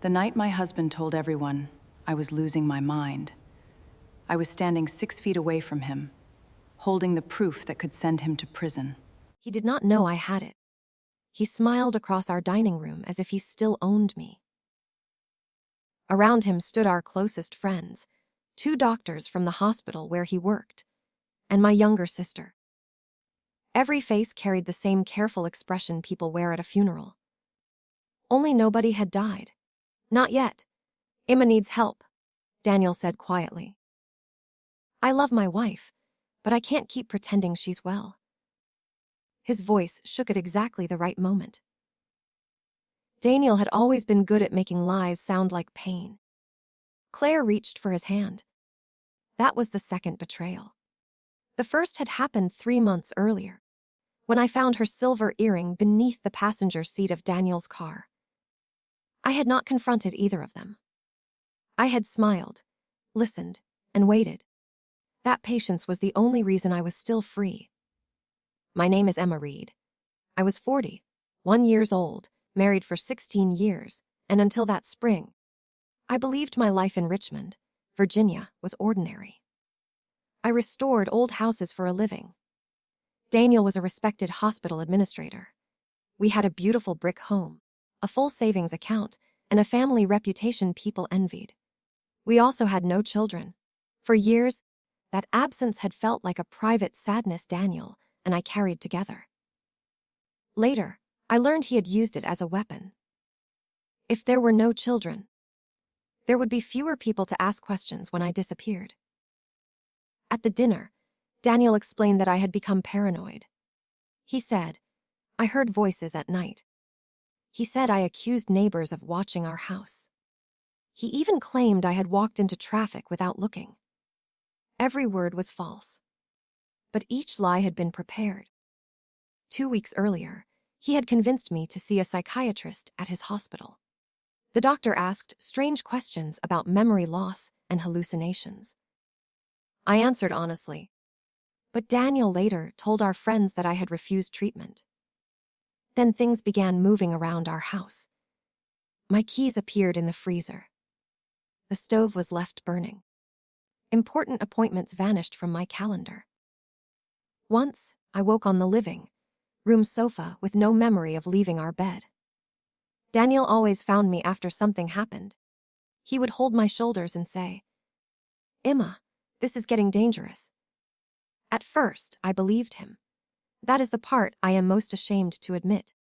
The night my husband told everyone I was losing my mind, I was standing 6 feet away from him, holding the proof that could send him to prison. He did not know I had it. He smiled across our dining room as if he still owned me. Around him stood our closest friends, 2 doctors from the hospital where he worked, and my younger sister. Every face carried the same careful expression people wear at a funeral. Only nobody had died. Not yet. Emma needs help, Daniel said quietly. I love my wife, but I can't keep pretending she's well. His voice shook at exactly the right moment. Daniel had always been good at making lies sound like pain. Claire reached for his hand. That was the second betrayal. The first had happened 3 months earlier, when I found her silver earring beneath the passenger seat of Daniel's car. I had not confronted either of them. I had smiled, listened, and waited. That patience was the only reason I was still free. My name is Emma Reed. I was 41 years old, married for 16 years, and until that spring, I believed my life in Richmond, Virginia, was ordinary. I restored old houses for a living. Daniel was a respected hospital administrator. We had a beautiful brick home, a full savings account, and a family reputation people envied. We also had no children. For years, that absence had felt like a private sadness Daniel and I carried together. Later, I learned he had used it as a weapon. If there were no children, there would be fewer people to ask questions when I disappeared. At the dinner, Daniel explained that I had become paranoid. He said, I heard voices at night. He said I accused neighbors of watching our house. He even claimed I had walked into traffic without looking. Every word was false. But each lie had been prepared. 2 weeks earlier, he had convinced me to see a psychiatrist at his hospital. The doctor asked strange questions about memory loss and hallucinations. I answered honestly, but Daniel later told our friends that I had refused treatment. Then things began moving around our house. My keys appeared in the freezer. The stove was left burning. Important appointments vanished from my calendar. Once, I woke on the living room sofa with no memory of leaving our bed. Daniel always found me after something happened. He would hold my shoulders and say, Emma, this is getting dangerous. At first, I believed him. That is the part I am most ashamed to admit.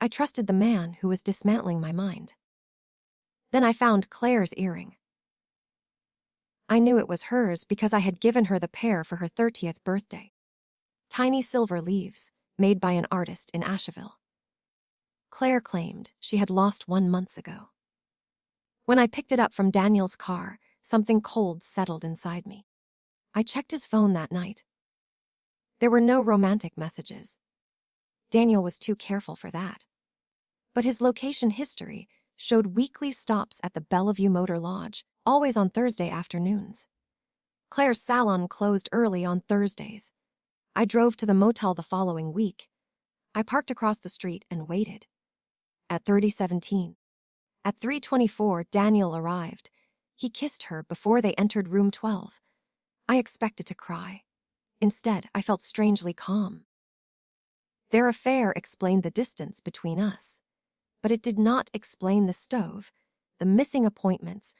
I trusted the man who was dismantling my mind. Then I found Claire's earring. I knew it was hers because I had given her the pair for her 30th birthday. Tiny silver leaves, made by an artist in Asheville. Claire claimed she had lost one months ago. When I picked it up from Daniel's car, something cold settled inside me. I checked his phone that night. There were no romantic messages. Daniel was too careful for that. But his location history showed weekly stops at the Bellevue Motor Lodge, always on Thursday afternoons. Claire's salon closed early on Thursdays. I drove to the motel the following week. I parked across the street and waited. At 3017. At 3:24, Daniel arrived. He kissed her before they entered room 12. I expected to cry. Instead, I felt strangely calm. Their affair explained the distance between us, but it did not explain the stove, the missing appointments,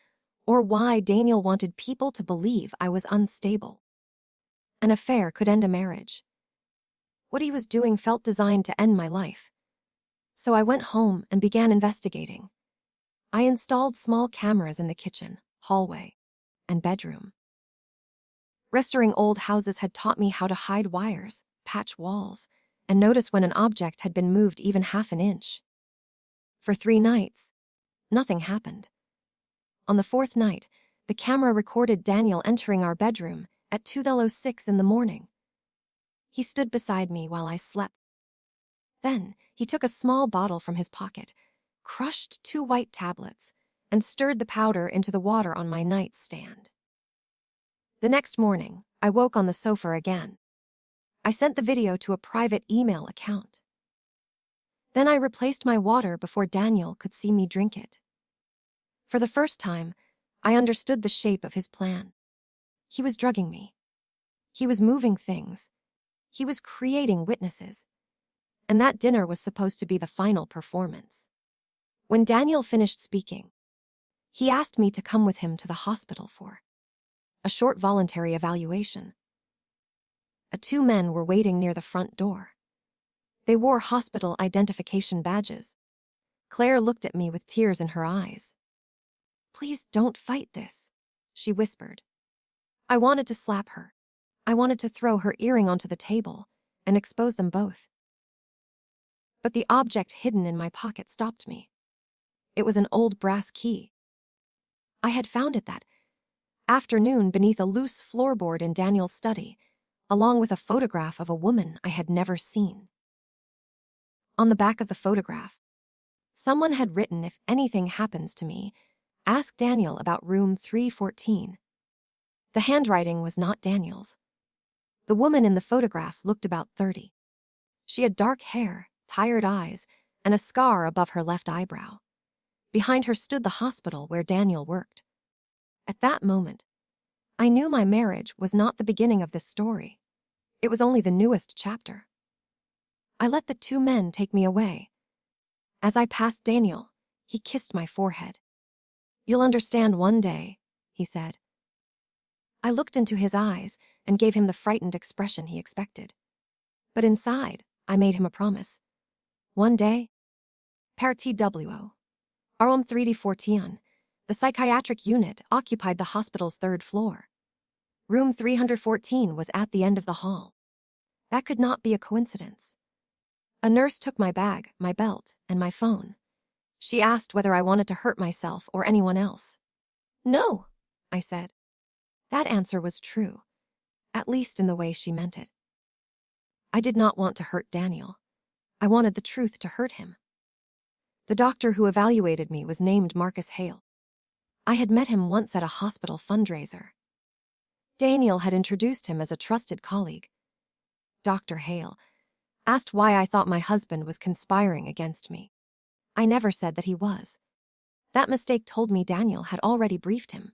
or why Daniel wanted people to believe I was unstable. An affair could end a marriage. What he was doing felt designed to end my life. So I went home and began investigating. I installed small cameras in the kitchen, hallway, and bedroom. Restoring old houses had taught me how to hide wires, patch walls, and notice when an object had been moved even half an inch. For 3 nights, nothing happened. On the 4th night, the camera recorded Daniel entering our bedroom at 2:06 in the morning. He stood beside me while I slept. Then, he took a small bottle from his pocket, crushed 2 white tablets, and stirred the powder into the water on my nightstand. The next morning, I woke on the sofa again. I sent the video to a private email account. Then I replaced my water before Daniel could see me drink it. For the first time, I understood the shape of his plan. He was drugging me. He was moving things. He was creating witnesses. And that dinner was supposed to be the final performance. When Daniel finished speaking, he asked me to come with him to the hospital for a short voluntary evaluation. 2 men were waiting near the front door. They wore hospital identification badges. Claire looked at me with tears in her eyes. "Please don't fight this," she whispered. I wanted to slap her. I wanted to throw her earring onto the table and expose them both. But the object hidden in my pocket stopped me. It was an old brass key. I had found it that afternoon beneath a loose floorboard in Daniel's study, along with a photograph of a woman I had never seen. On the back of the photograph, someone had written, "If anything happens to me, ask Daniel about room 314. The handwriting was not Daniel's. The woman in the photograph looked about 30. She had dark hair, tired eyes, and a scar above her left eyebrow. Behind her stood the hospital where Daniel worked. At that moment, I knew my marriage was not the beginning of this story. It was only the newest chapter. I let the 2 men take me away. As I passed Daniel, he kissed my forehead. "You'll understand one day," he said. I looked into his eyes and gave him the frightened expression he expected. But inside, I made him a promise. One day, per TWO, room 314, the psychiatric unit occupied the hospital's 3rd floor. Room 314 was at the end of the hall. That could not be a coincidence. A nurse took my bag, my belt, and my phone. She asked whether I wanted to hurt myself or anyone else. "No," I said. That answer was true, at least in the way she meant it. I did not want to hurt Daniel. I wanted the truth to hurt him. The doctor who evaluated me was named Marcus Hale. I had met him once at a hospital fundraiser. Daniel had introduced him as a trusted colleague. Dr. Hale asked why I thought my husband was conspiring against me. I never said that he was. That mistake told me Daniel had already briefed him.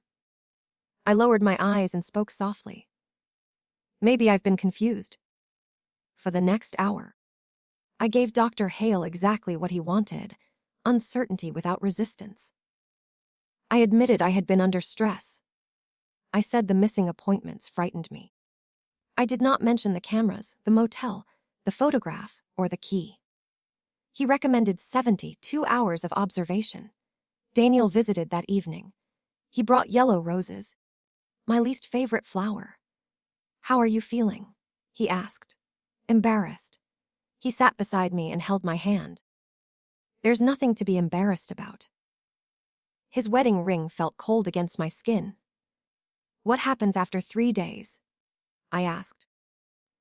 I lowered my eyes and spoke softly. "Maybe I've been confused." For the next hour, I gave Dr. Hale exactly what he wanted, uncertainty without resistance. I admitted I had been under stress. I said the missing appointments frightened me. I did not mention the cameras, the motel, the photograph, or the key. He recommended 72 hours of observation. Daniel visited that evening. He brought yellow roses, my least favorite flower. "How are you feeling?" he asked. Embarrassed. He sat beside me and held my hand. "There's nothing to be embarrassed about." His wedding ring felt cold against my skin. "What happens after 3 days?" I asked.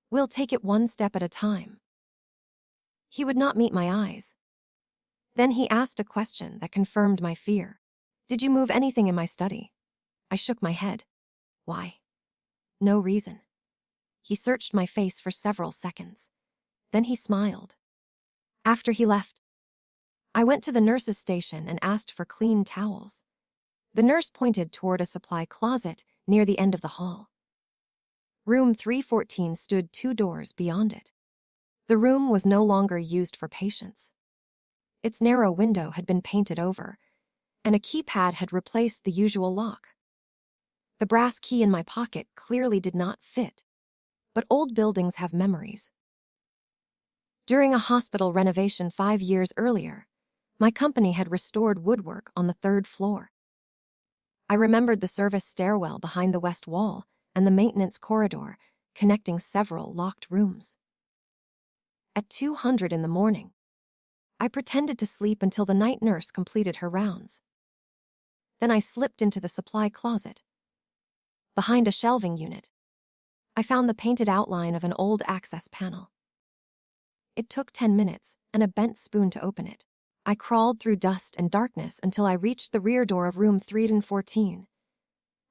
"We'll take it one step at a time." He would not meet my eyes. Then he asked a question that confirmed my fear. "Did you move anything in my study?" I shook my head. "Why?" "No reason." He searched my face for several seconds. Then he smiled. After he left, I went to the nurse's station and asked for clean towels. The nurse pointed toward a supply closet near the end of the hall. Room 314 stood 2 doors beyond it. The room was no longer used for patients. Its narrow window had been painted over, and a keypad had replaced the usual lock. The brass key in my pocket clearly did not fit, but old buildings have memories. During a hospital renovation 5 years earlier, my company had restored woodwork on the 3rd floor. I remembered the service stairwell behind the west wall and the maintenance corridor connecting several locked rooms. At 200 in the morning, I pretended to sleep until the night nurse completed her rounds. Then I slipped into the supply closet. Behind a shelving unit, I found the painted outline of an old access panel. It took 10 minutes and a bent spoon to open it. I crawled through dust and darkness until I reached the rear door of room 314.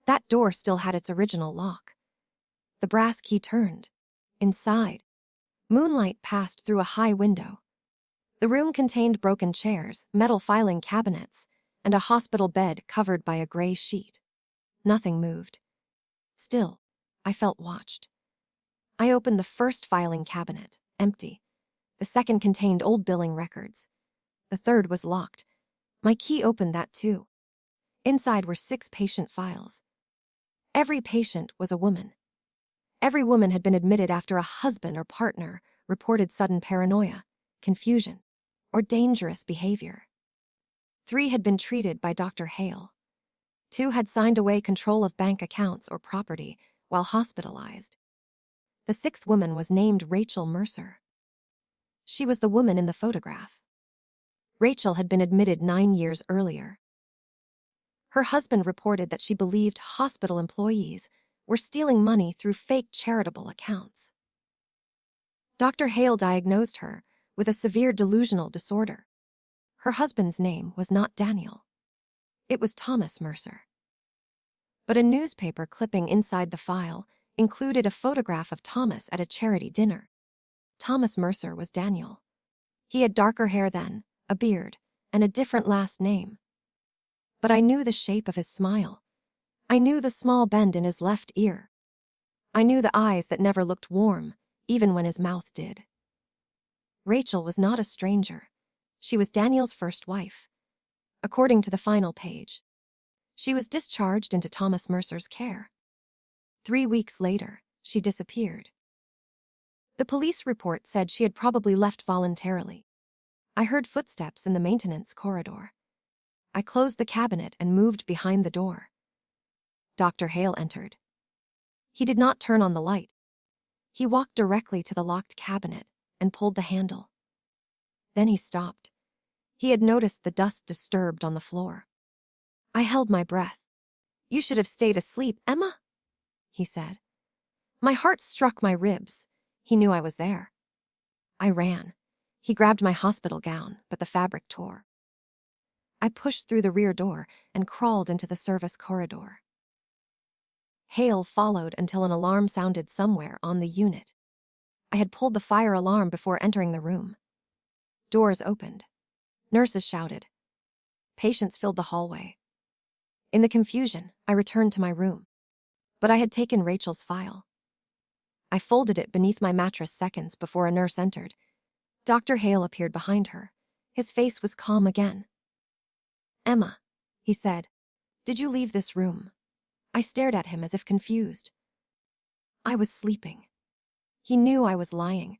That door still had its original lock. The brass key turned. Inside, moonlight passed through a high window. The room contained broken chairs, metal filing cabinets, and a hospital bed covered by a gray sheet. Nothing moved. Still, I felt watched. I opened the first filing cabinet, empty. The second contained old billing records. The third was locked. My key opened that too. Inside were 6 patient files. Every patient was a woman. Every woman had been admitted after a husband or partner reported sudden paranoia, confusion, or dangerous behavior. 3 had been treated by Dr. Hale. 2 had signed away control of bank accounts or property while hospitalized. The 6th woman was named Rachel Mercer. She was the woman in the photograph. Rachel had been admitted 9 years earlier. Her husband reported that she believed hospital employees were stealing money through fake charitable accounts. Dr. Hale diagnosed her with a severe delusional disorder. Her husband's name was not Daniel. It was Thomas Mercer. But a newspaper clipping inside the file included a photograph of Thomas at a charity dinner. Thomas Mercer was Daniel. He had darker hair then, a beard, and a different last name. But I knew the shape of his smile. I knew the small bend in his left ear. I knew the eyes that never looked warm, even when his mouth did. Rachel was not a stranger. She was Daniel's first wife. According to the final page, she was discharged into Thomas Mercer's care. 3 weeks later, she disappeared. The police report said she had probably left voluntarily. I heard footsteps in the maintenance corridor. I closed the cabinet and moved behind the door. Dr. Hale entered. He did not turn on the light. He walked directly to the locked cabinet and pulled the handle. Then he stopped. He had noticed the dust disturbed on the floor. I held my breath. "You should have stayed asleep, Emma," he said. My heart struck my ribs. He knew I was there. I ran. He grabbed my hospital gown, but the fabric tore. I pushed through the rear door and crawled into the service corridor. Hale followed until an alarm sounded somewhere on the unit. I had pulled the fire alarm before entering the room. Doors opened. Nurses shouted. Patients filled the hallway. In the confusion, I returned to my room. But I had taken Rachel's file. I folded it beneath my mattress seconds before a nurse entered. Dr. Hale appeared behind her. His face was calm again. "Emma," he said, "did you leave this room?" I stared at him as if confused. I was sleeping. He knew I was lying.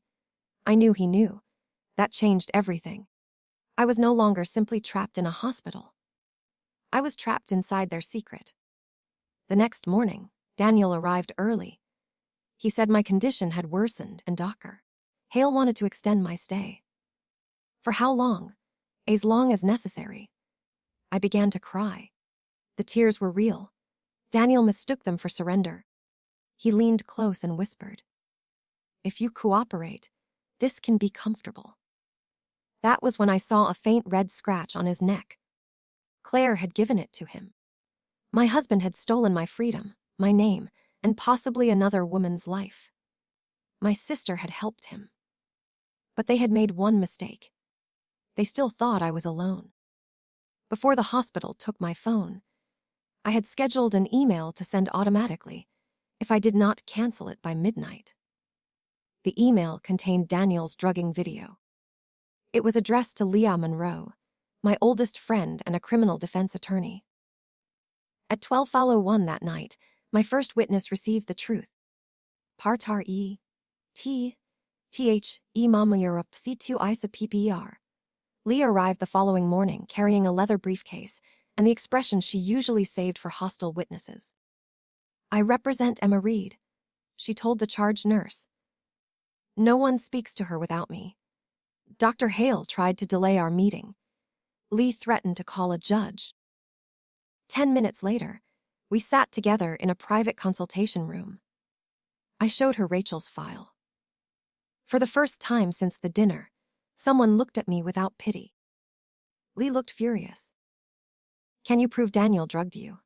I knew he knew. That changed everything. I was no longer simply trapped in a hospital. I was trapped inside their secret. The next morning, Daniel arrived early. He said my condition had worsened and Dr. Hale wanted to extend my stay. For how long? As long as necessary. I began to cry. The tears were real. Daniel mistook them for surrender. He leaned close and whispered, "If you cooperate, this can be comfortable." That was when I saw a faint red scratch on his neck. Claire had given it to him. My husband had stolen my freedom, my name, and possibly another woman's life. My sister had helped him. But they had made one mistake. They still thought I was alone. Before the hospital took my phone, I had scheduled an email to send automatically if I did not cancel it by midnight. The email contained Daniel's drugging video. It was addressed to Leah Monroe, my oldest friend and a criminal defense attorney. At 12:01 that night, my first witness received the truth. Partar E. T. Th. E. Mama Europe C2 ISA PPER. Leah arrived the following morning carrying a leather briefcase and the expression she usually saved for hostile witnesses. "I represent Emma Reed," she told the charge nurse. "No one speaks to her without me. Dr. Hale tried to delay our meeting. Lee threatened to call a judge." 10 minutes later, we sat together in a private consultation room. I showed her Rachel's file. For the first time since the dinner, someone looked at me without pity. Lee looked furious. "Can you prove Daniel drugged you?"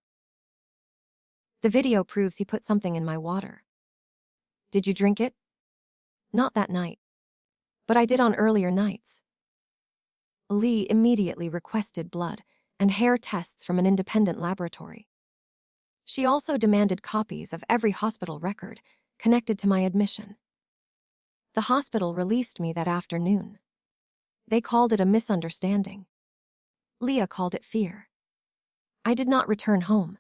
"The video proves he put something in my water." "Did you drink it?" "Not that night. But I did on earlier nights." Lee immediately requested blood and hair tests from an independent laboratory. She also demanded copies of every hospital record connected to my admission. The hospital released me that afternoon. They called it a misunderstanding. Leah called it fear. I did not return home.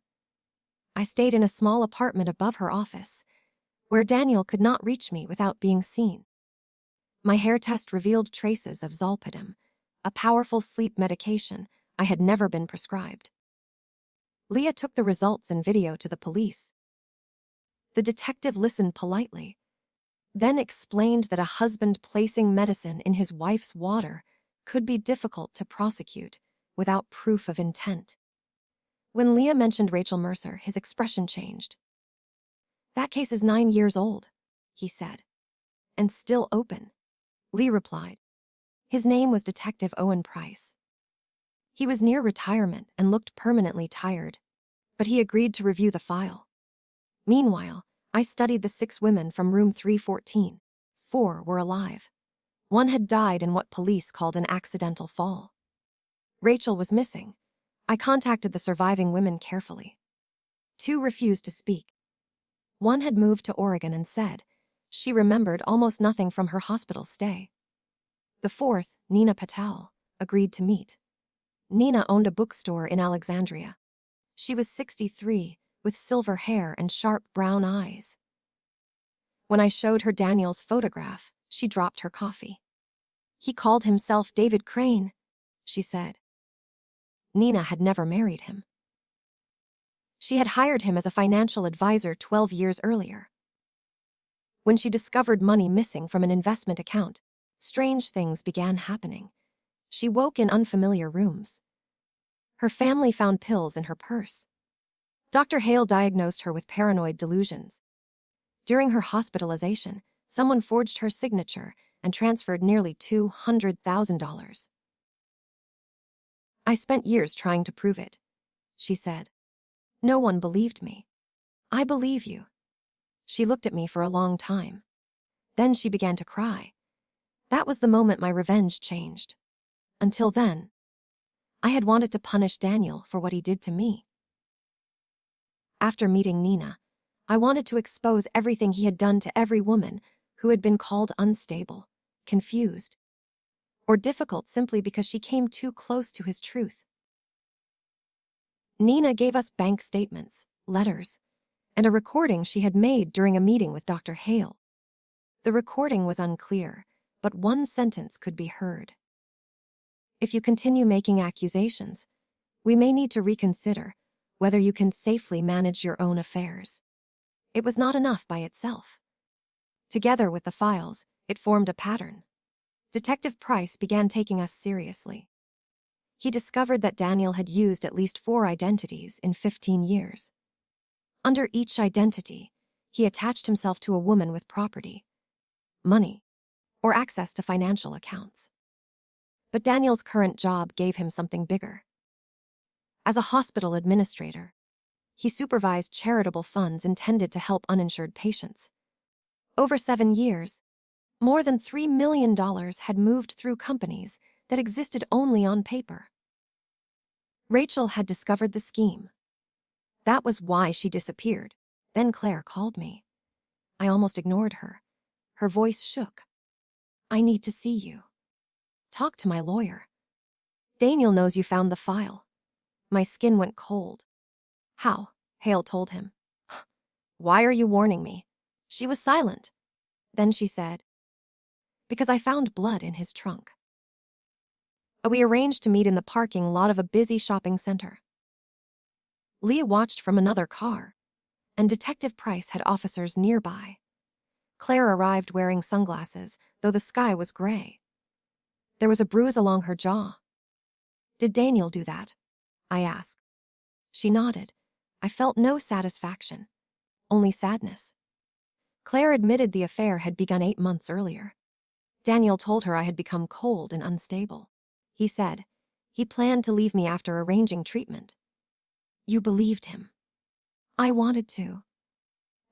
I stayed in a small apartment above her office, where Daniel could not reach me without being seen. My hair test revealed traces of zolpidem, a powerful sleep medication I had never been prescribed. Leah took the results and video to the police. The detective listened politely, then explained that a husband placing medicine in his wife's water could be difficult to prosecute without proof of intent. When Leah mentioned Rachel Mercer, his expression changed. "That case is 9 years old," he said, "and still open." Lee replied. His name was Detective Owen Price. He was near retirement and looked permanently tired, but he agreed to review the file. Meanwhile, I studied the 6 women from room 314. 4 were alive. 1 had died in what police called an accidental fall. Rachel was missing. I contacted the surviving women carefully. 2 refused to speak. 1 had moved to Oregon and said she remembered almost nothing from her hospital stay. The 4th, Nina Patel, agreed to meet. Nina owned a bookstore in Alexandria. She was 63, with silver hair and sharp brown eyes. When I showed her Daniel's photograph, she dropped her coffee. "He called himself David Crane," she said. Nina had never married him. She had hired him as a financial advisor 12 years earlier. When she discovered money missing from an investment account, strange things began happening. She woke in unfamiliar rooms. Her family found pills in her purse. Dr. Hale diagnosed her with paranoid delusions. During her hospitalization, someone forged her signature and transferred nearly $200,000. "I spent years trying to prove it," she said. "No one believed me." "I believe you." She looked at me for a long time. Then she began to cry. That was the moment my revenge changed. Until then, I had wanted to punish Daniel for what he did to me. After meeting Nina, I wanted to expose everything he had done to every woman who had been called unstable, confused, or difficult simply because she came too close to his truth. Nina gave us bank statements, letters, and a recording she had made during a meeting with Dr. Hale. The recording was unclear, but one sentence could be heard. "If you continue making accusations, we may need to reconsider whether you can safely manage your own affairs." It was not enough by itself. Together with the files, it formed a pattern. Detective Price began taking us seriously. He discovered that Daniel had used at least 4 identities in 15 years. Under each identity, he attached himself to a woman with property, money, or access to financial accounts. But Daniel's current job gave him something bigger. As a hospital administrator, he supervised charitable funds intended to help uninsured patients. Over 7 years, more than $3 million had moved through companies that existed only on paper. Rachel had discovered the scheme. That was why she disappeared. Then Claire called me. I almost ignored her. Her voice shook. "I need to see you." "Talk to my lawyer." "Daniel knows you found the file." My skin went cold. "How?" Hale told him. "Why are you warning me?" She was silent. Then she said, "Because I found blood in his trunk." We arranged to meet in the parking lot of a busy shopping center. Leah watched from another car, and Detective Price had officers nearby. Claire arrived wearing sunglasses, though the sky was gray. There was a bruise along her jaw. "Did Daniel do that?" I asked. She nodded. I felt no satisfaction, only sadness. Claire admitted the affair had begun 8 months earlier. Daniel told her I had become cold and unstable. He said he planned to leave me after arranging treatment. "You believed him." I wanted to.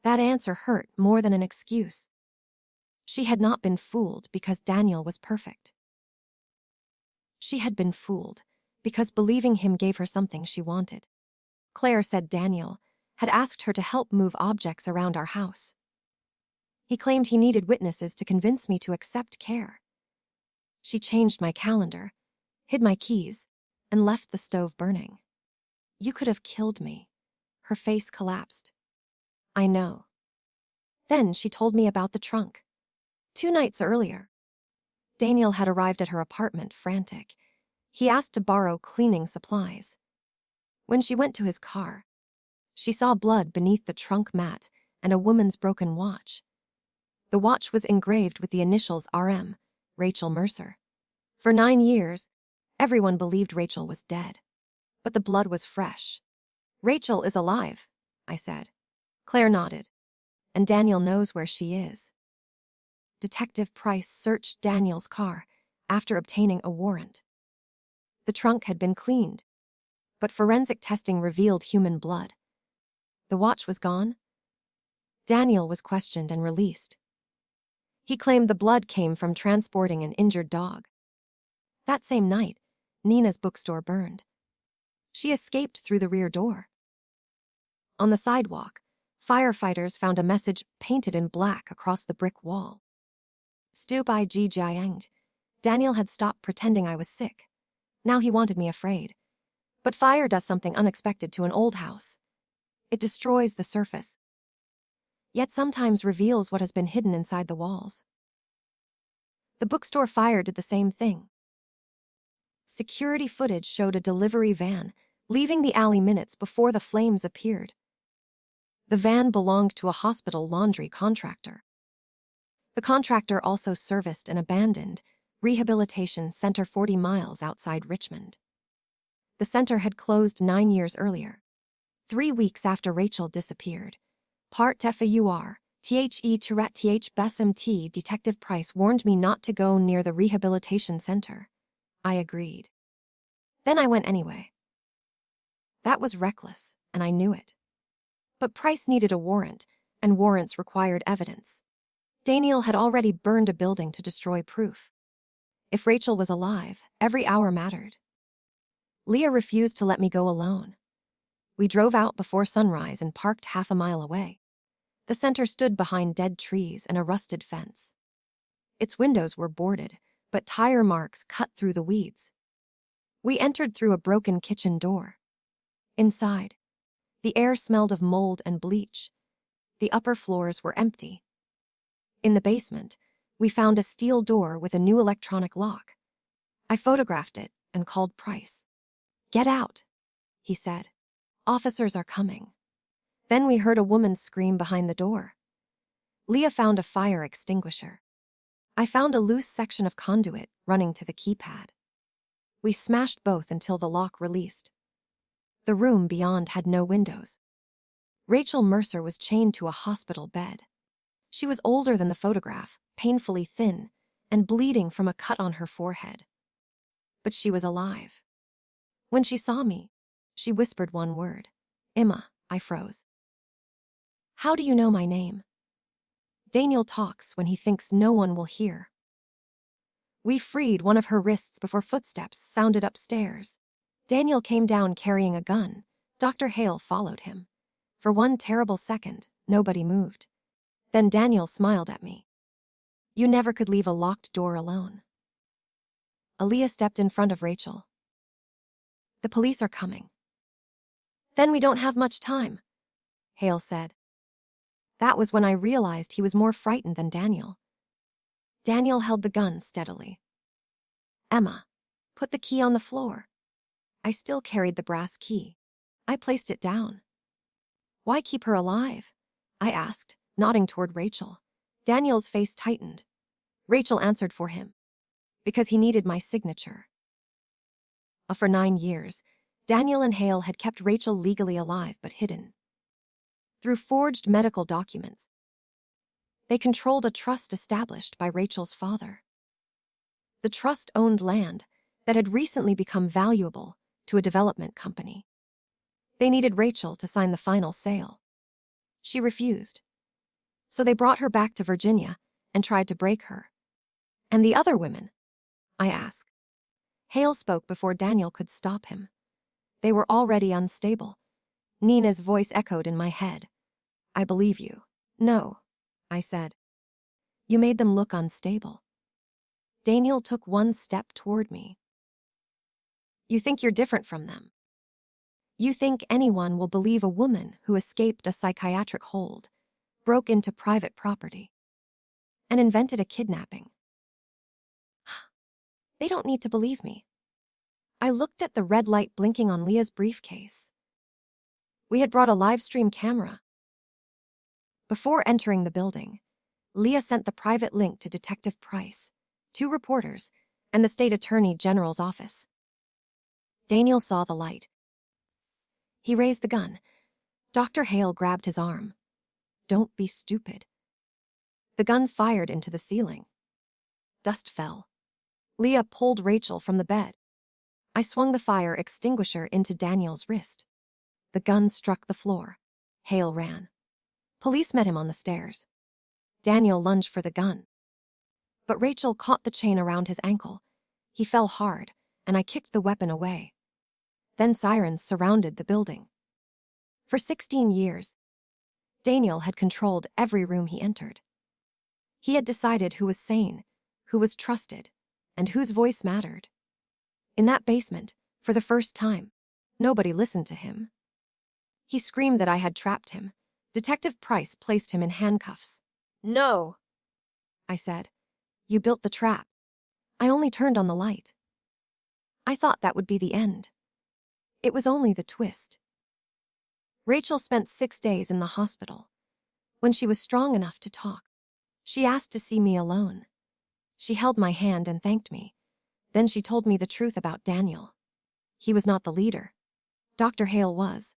That answer hurt more than an excuse. She had not been fooled because Daniel was perfect. She had been fooled because believing him gave her something she wanted. Claire said Daniel had asked her to help move objects around our house. He claimed he needed witnesses to convince me to accept care. She changed my calendar, hid my keys, and left the stove burning. You could have killed me. Her face collapsed. I know. Then she told me about the trunk. 2 nights earlier, Daniel had arrived at her apartment frantic. He asked to borrow cleaning supplies. When she went to his car, she saw blood beneath the trunk mat and a woman's broken watch. The watch was engraved with the initials RM, Rachel Mercer. For 9 years, everyone believed Rachel was dead. But the blood was fresh. Rachel is alive, I said. Claire nodded. And Daniel knows where she is. Detective Price searched Daniel's car after obtaining a warrant. The trunk had been cleaned, but forensic testing revealed human blood. The watch was gone. Daniel was questioned and released. He claimed the blood came from transporting an injured dog. That same night, Nina's bookstore burned. She escaped through the rear door. On the sidewalk, firefighters found a message painted in black across the brick wall. Stup I G Jianged. Daniel had stopped pretending I was sick. Now he wanted me afraid. But fire does something unexpected to an old house. It destroys the surface, yet sometimes reveals what has been hidden inside the walls. The bookstore fire did the same thing. Security footage showed a delivery van leaving the alley minutes before the flames appeared. The van belonged to a hospital laundry contractor. The contractor also serviced an abandoned rehabilitation center 40 miles outside Richmond. The center had closed 9 years earlier, 3 weeks after Rachel disappeared. Part FAUR, THE Tourette TH BSMT Detective Price warned me not to go near the rehabilitation center. I agreed. Then I went anyway. That was reckless, and I knew it. But Price needed a warrant, and warrants required evidence. Daniel had already burned a building to destroy proof. If Rachel was alive, every hour mattered. Leah refused to let me go alone. We drove out before sunrise and parked half a mile away. The center stood behind dead trees and a rusted fence. Its windows were boarded, but tire marks cut through the weeds. We entered through a broken kitchen door. Inside, the air smelled of mold and bleach. The upper floors were empty. In the basement, we found a steel door with a new electronic lock. I photographed it and called Price. "Get out," he said. "Officers are coming." Then we heard a woman scream behind the door. Leah found a fire extinguisher. I found a loose section of conduit running to the keypad. We smashed both until the lock released. The room beyond had no windows. Rachel Mercer was chained to a hospital bed. She was older than the photograph, painfully thin, and bleeding from a cut on her forehead. But she was alive. When she saw me, she whispered one word. "Emma." I froze. "How do you know my name?" Daniel talks when he thinks no one will hear. We freed one of her wrists before footsteps sounded upstairs. Daniel came down carrying a gun. Dr. Hale followed him. For one terrible second, nobody moved. Then Daniel smiled at me. "You never could leave a locked door alone." Aaliyah stepped in front of Rachel. "The police are coming." "Then we don't have much time," Hale said. That was when I realized he was more frightened than Daniel. Daniel held the gun steadily. "Emma, put the key on the floor." I still carried the brass key. I placed it down. "Why keep her alive?" I asked, nodding toward Rachel. Daniel's face tightened. Rachel answered for him. "Because he needed my signature." For 9 years, Daniel and Hale had kept Rachel legally alive but hidden. Through forged medical documents, they controlled a trust established by Rachel's father. The trust owned land that had recently become valuable to a development company. They needed Rachel to sign the final sale. She refused. So they brought her back to Virginia and tried to break her. "And the other women?" I asked. Hale spoke before Daniel could stop him. They were already unstable. Nina's voice echoed in my head. I believe you. No, I said. You made them look unstable. Daniel took one step toward me. You think you're different from them. You think anyone will believe a woman who escaped a psychiatric hold, broke into private property, and invented a kidnapping. They don't need to believe me. I looked at the red light blinking on Leah's briefcase. We had brought a live stream camera. Before entering the building, Leah sent the private link to Detective Price, 2 reporters, and the State Attorney General's office. Daniel saw the light. He raised the gun. Dr. Hale grabbed his arm. Don't be stupid. The gun fired into the ceiling. Dust fell. Leah pulled Rachel from the bed. I swung the fire extinguisher into Daniel's wrist. The gun struck the floor. Hale ran. Police met him on the stairs. Daniel lunged for the gun. But Rachel caught the chain around his ankle. He fell hard, and I kicked the weapon away. Then sirens surrounded the building. For 16 years, Daniel had controlled every room he entered. He had decided who was sane, who was trusted, and whose voice mattered. In that basement, for the first time, nobody listened to him. He screamed that I had trapped him. Detective Price placed him in handcuffs. No, I said. You built the trap. I only turned on the light. I thought that would be the end. It was only the twist. Rachel spent 6 days in the hospital. When she was strong enough to talk, she asked to see me alone. She held my hand and thanked me. Then she told me the truth about Daniel. He was not the leader. Dr. Hale was.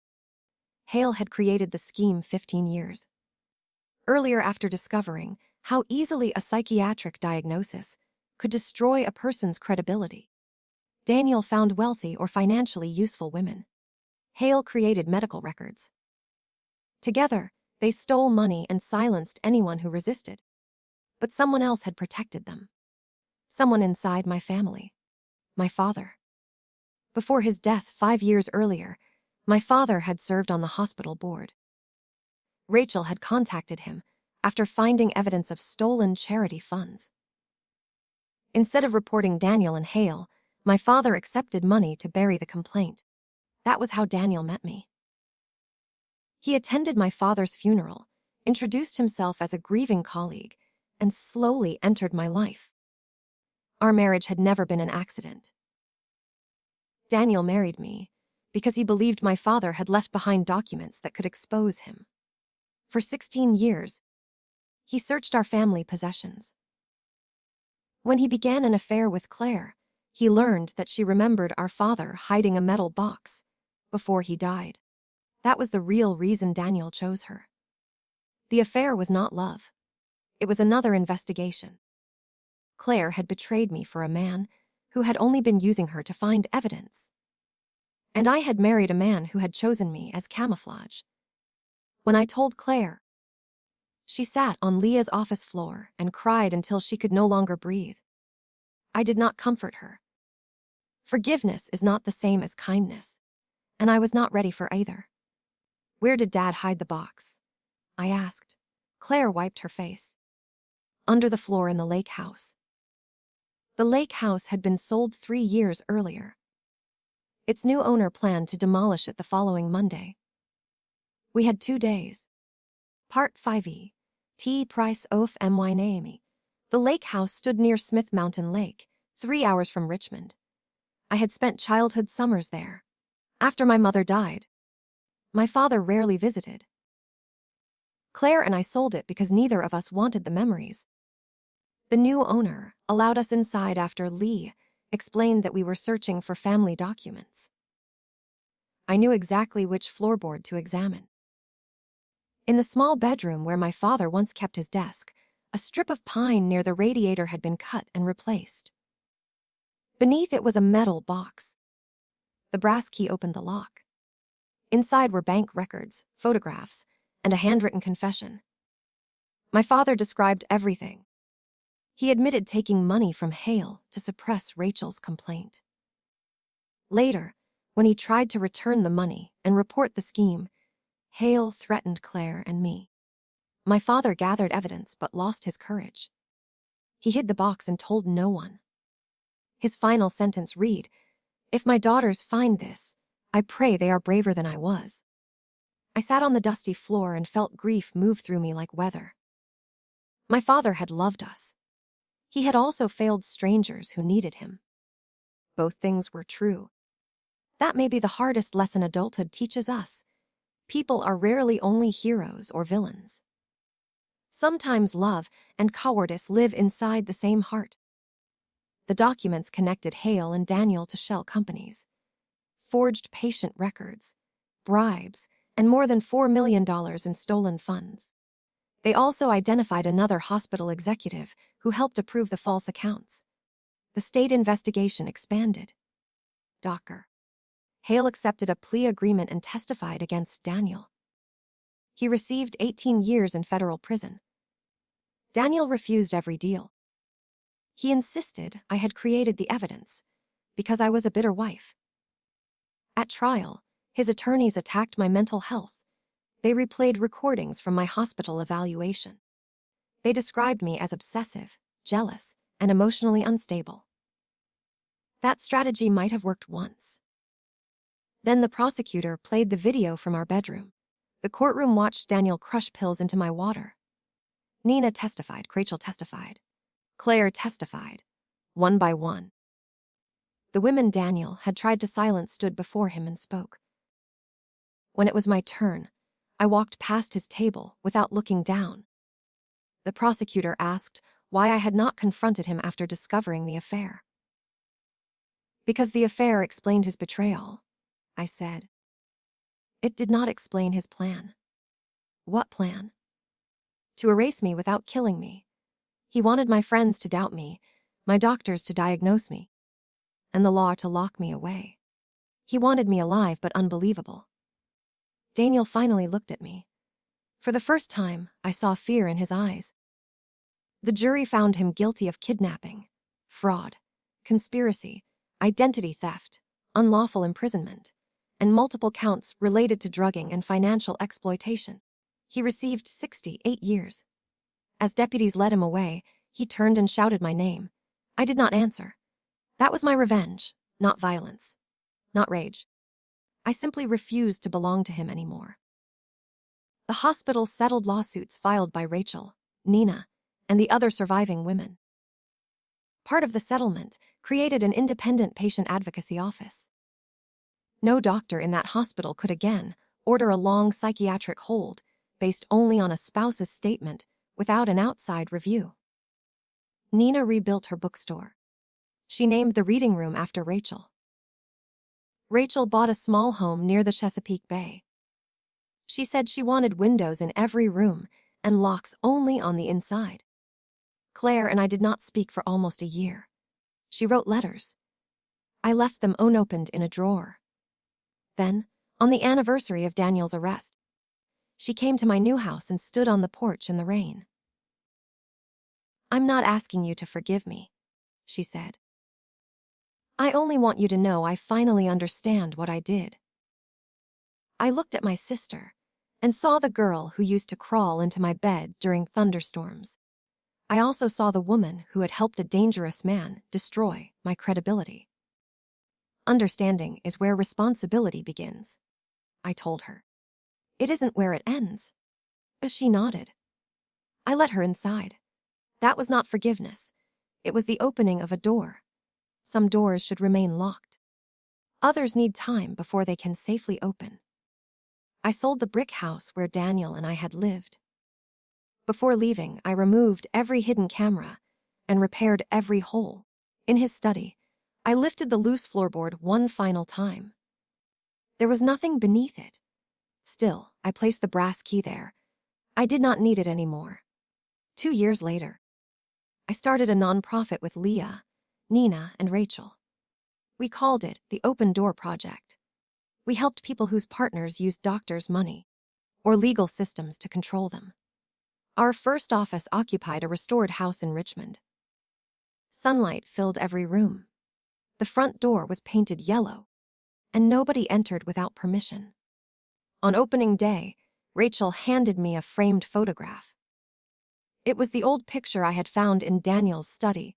Hale had created the scheme 15 years earlier after discovering how easily a psychiatric diagnosis could destroy a person's credibility. Daniel found wealthy or financially useful women. Hale created medical records. Together, they stole money and silenced anyone who resisted. But someone else had protected them. Someone inside my family. My father. Before his death 5 years earlier, my father had served on the hospital board. Rachel had contacted him after finding evidence of stolen charity funds. Instead of reporting Daniel and Hale, my father accepted money to bury the complaint. That was how Daniel met me. He attended my father's funeral, introduced himself as a grieving colleague, and slowly entered my life. Our marriage had never been an accident. Daniel married me because he believed my father had left behind documents that could expose him. For 16 years, he searched our family possessions. When he began an affair with Claire, he learned that she remembered our father hiding a metal box before he died. That was the real reason Daniel chose her. The affair was not love. It was another investigation. Claire had betrayed me for a man who had only been using her to find evidence. And I had married a man who had chosen me as camouflage. When I told Claire, she sat on Leah's office floor and cried until she could no longer breathe. I did not comfort her. Forgiveness is not the same as kindness, and I was not ready for either. Where did Dad hide the box? I asked. Claire wiped her face. Under the floor in the lake house. The lake house had been sold 3 years earlier. Its new owner planned to demolish it the following Monday. We had 2 days. Part 5e. T. Price of My Naomi. The lake house stood near Smith Mountain Lake, 3 hours from Richmond. I had spent childhood summers there. After my mother died, my father rarely visited. Claire and I sold it because neither of us wanted the memories. The new owner allowed us inside after Lee explained that we were searching for family documents. I knew exactly which floorboard to examine. In the small bedroom where my father once kept his desk, a strip of pine near the radiator had been cut and replaced. Beneath it was a metal box. The brass key opened the lock. Inside were bank records, photographs, and a handwritten confession. My father described everything. He admitted taking money from Hale to suppress Rachel's complaint. Later, when he tried to return the money and report the scheme, Hale threatened Claire and me. My father gathered evidence but lost his courage. He hid the box and told no one. His final sentence read, "If my daughters find this, I pray they are braver than I was." I sat on the dusty floor and felt grief move through me like weather. My father had loved us. He had also failed strangers who needed him. Both things were true. That may be the hardest lesson adulthood teaches us. People are rarely only heroes or villains. Sometimes love and cowardice live inside the same heart. The documents connected Hale and Daniel to shell companies, forged patient records, bribes, and more than $4 million in stolen funds. They also identified another hospital executive who helped approve the false accounts. The state investigation expanded. Docker. Hale accepted a plea agreement and testified against Daniel. He received 18 years in federal prison. Daniel refused every deal. He insisted I had created the evidence because I was a bitter wife. At trial, his attorneys attacked my mental health. They replayed recordings from my hospital evaluation. They described me as obsessive, jealous, and emotionally unstable. That strategy might have worked once. Then the prosecutor played the video from our bedroom. The courtroom watched Daniel crush pills into my water. Nina testified, Rachel testified. Claire testified, one by one. The women Daniel had tried to silence stood before him and spoke. When it was my turn, I walked past his table without looking down. The prosecutor asked why I had not confronted him after discovering the affair. Because the affair explained his betrayal, I said. It did not explain his plan. What plan? To erase me without killing me. He wanted my friends to doubt me, my doctors to diagnose me, and the law to lock me away. He wanted me alive but unbelievable. Daniel finally looked at me. For the first time, I saw fear in his eyes. The jury found him guilty of kidnapping, fraud, conspiracy, identity theft, unlawful imprisonment, and multiple counts related to drugging and financial exploitation. He received 68 years. As deputies led him away, he turned and shouted my name. I did not answer. That was my revenge, not violence, not rage. I simply refused to belong to him anymore. The hospital settled lawsuits filed by Rachel, Nina, and the other surviving women. Part of the settlement created an independent patient advocacy office. No doctor in that hospital could again order a long psychiatric hold based only on a spouse's statement without an outside review. Nina rebuilt her bookstore. She named the reading room after Rachel. Rachel bought a small home near the Chesapeake Bay. She said she wanted windows in every room and locks only on the inside. Claire and I did not speak for almost a year. She wrote letters. I left them unopened in a drawer. Then, on the anniversary of Daniel's arrest, she came to my new house and stood on the porch in the rain. "I'm not asking you to forgive me," she said. "I only want you to know I finally understand what I did." I looked at my sister and saw the girl who used to crawl into my bed during thunderstorms. I also saw the woman who had helped a dangerous man destroy my credibility. Understanding is where responsibility begins, I told her. It isn't where it ends. She nodded. I let her inside. That was not forgiveness. It was the opening of a door. Some doors should remain locked. Others need time before they can safely open. I sold the brick house where Daniel and I had lived. Before leaving, I removed every hidden camera and repaired every hole. In his study, I lifted the loose floorboard one final time. There was nothing beneath it. Still, I placed the brass key there. I did not need it anymore. 2 years later, I started a nonprofit with Leah, Nina, and Rachel. We called it the Open Door Project. We helped people whose partners used doctors' money or legal systems to control them. Our first office occupied a restored house in Richmond. Sunlight filled every room. The front door was painted yellow and nobody entered without permission. On opening day, Rachel handed me a framed photograph. It was the old picture I had found in Daniel's study,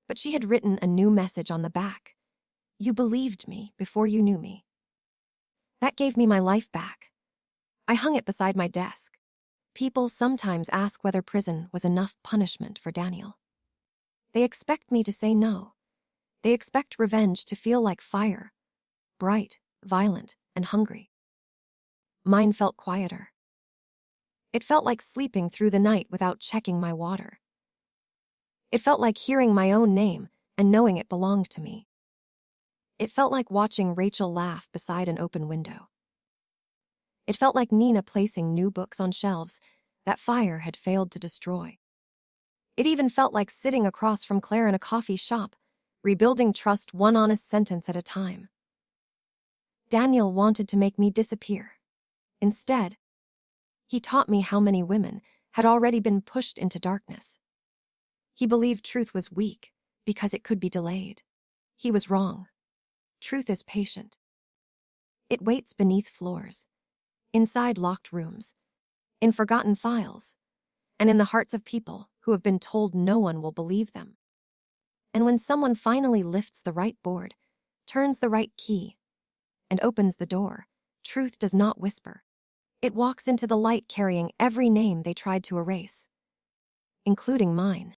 but she had written a new message on the back. "You believed me before you knew me." That gave me my life back. I hung it beside my desk. People sometimes ask whether prison was enough punishment for Daniel. They expect me to say no. They expect revenge to feel like fire, bright, violent, and hungry. Mine felt quieter. It felt like sleeping through the night without checking my water. It felt like hearing my own name and knowing it belonged to me. It felt like watching Rachel laugh beside an open window. It felt like Nina placing new books on shelves that fire had failed to destroy. It even felt like sitting across from Claire in a coffee shop, rebuilding trust one honest sentence at a time. Daniel wanted to make me disappear. Instead, he taught me how many women had already been pushed into darkness. He believed truth was weak because it could be delayed. He was wrong. Truth is patient. It waits beneath floors, inside locked rooms, in forgotten files, and in the hearts of people who have been told no one will believe them. And when someone finally lifts the right board, turns the right key, and opens the door, truth does not whisper. It walks into the light carrying every name they tried to erase, including mine.